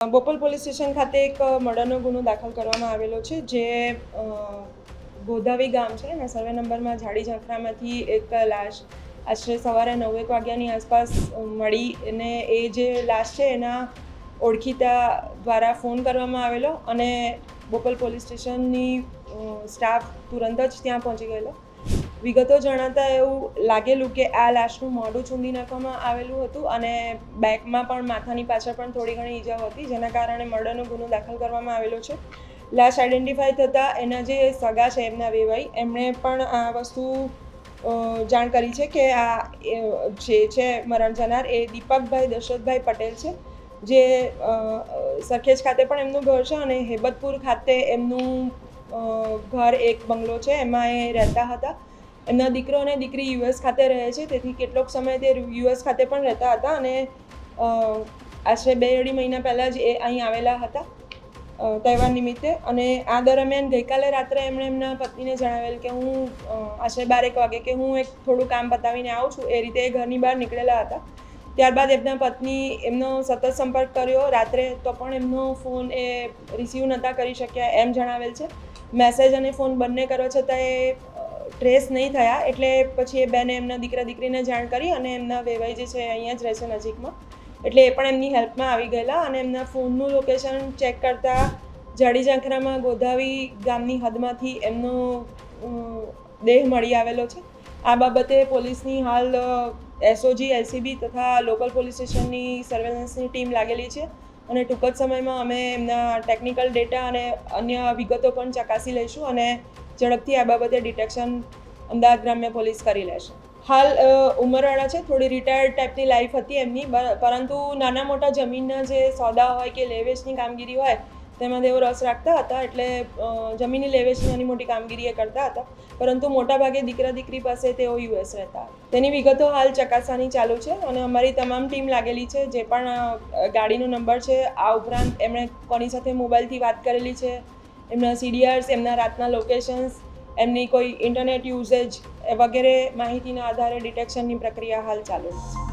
Bopal police station ખાતે એક મર્ડરનો ગુનો દાખલ કરવામાં આવેલો છે, જે ગોધાવી ગામ છે અને સર્વે નંબરમાં ઝાડી ઝાંખરામાંથી એક લાશ આશરે સવારે 9 વાગ્યાની આસપાસ મળી અને એ જે લાશ છે એના ઓળખીતા દ્વારા ફોન કરવામાં આવેલો અને બોપલ પોલીસ સ્ટેશનની સ્ટાફ તુરંત જ ત્યાં પહોંચી ગયેલો. વિગતો જણાતા એવું લાગેલું કે આ લાશનું મોઢું ચૂંદી નાખવામાં આવેલું હતું અને બેકમાં પણ માથાની પાછળ પણ થોડી ઘણી ઈજાઓ હતી, જેના કારણે મર્ડરનો ગુનો દાખલ કરવામાં આવેલો છે. લાશ આઈડેન્ટિફાઈ થતાં એના જે સગા છે એમના વેવાઈ એમણે પણ આ વસ્તુ જાણ કરી છે કે આ જે છે મરણ જનાર એ દીપકભાઈ દશરથભાઈ પટેલ છે, જે સરખેજ ખાતે પણ એમનું ઘર છે અને હેબતપુર ખાતે એમનું ઘર એક બંગલો છે, એમાં એ રહેતા હતા. એમના દીકરો અને દીકરી યુએસ ખાતે રહે છે, તેથી કેટલોક સમય તે યુએસ ખાતે પણ રહેતા હતા અને આશરે 2-2.5 મહિના પહેલાં જ એ અહીં આવેલા હતા તહેવાર નિમિત્તે. અને આ દરમિયાન ગઈકાલે રાત્રે એમણે એમના પત્નીને જણાવેલ કે હું આશરે 12-1 વાગે કે હું એક થોડું કામ પતાવીને આવું છું, એ રીતે એ ઘરની બહાર નીકળેલા હતા. ત્યારબાદ એમના પત્ની એમનો સતત સંપર્ક કર્યો રાત્રે, તો પણ એમનો ફોન એ રિસીવ નહોતા કરી શક્યા એમ જણાવેલ છે. મેસેજ અને ફોન બંને કરવા છતાં એ ટ્રેસ નહીં થયા, એટલે પછી એ બેને એમના દીકરા દીકરીને જાણ કરી અને એમના વેવાઈ જે છે અહીંયા જ રહે છે નજીકમાં, એટલે એ પણ એમની હેલ્પમાં આવી ગયેલા અને એમના ફોનનું લોકેશન ચેક કરતાં ઝાડી ઝાંખરામાં ગોધાવી ગામની હદમાંથી એમનો દેહ મળી આવેલો છે. આ બાબતે પોલીસની હાલ એસઓજી, એલસીબી તથા લોકલ પોલીસ સ્ટેશનની સર્વેલન્સની ટીમ લાગેલી છે અને ટૂંક જ સમયમાં અમે એમના ટેકનિકલ ડેટા અને અન્ય વિગતો પણ ચકાસી લઈશું અને ઝડપથી આ બાબતે ડિટેક્શન અમદાવાદ ગ્રામ્ય પોલીસ કરી લેશે. હાલ ઉંમરવાળા છે, થોડી રિટાયર્ડ ટાઈપની લાઈફ હતી એમની, પરંતુ નાના મોટા જમીનના જે સોદા હોય કે લેવેચની કામગીરી હોય તેમાં તેઓ રસ રાખતા હતા, એટલે જમીનની લેવેચની નાની મોટી કામગીરી એ કરતા હતા, પરંતુ મોટાભાગે દીકરા દીકરી પાસે તેઓ યુએસ રહેતા. તેની વિગતો હાલ ચકાસવાની ચાલુ છે અને અમારી તમામ ટીમ લાગેલી છે. જે પણ ગાડીનો નંબર છે, આ ઉપરાંત એમણે કોની સાથે મોબાઈલથી વાત કરેલી છે, એમના સીડીઆર્સ, એમના રાતના લોકેશન્સ, એમની કોઈ ઇન્ટરનેટ યુઝેજ વગેરે માહિતીના આધારે ડિટેક્શનની પ્રક્રિયા હાલ ચાલુ છે.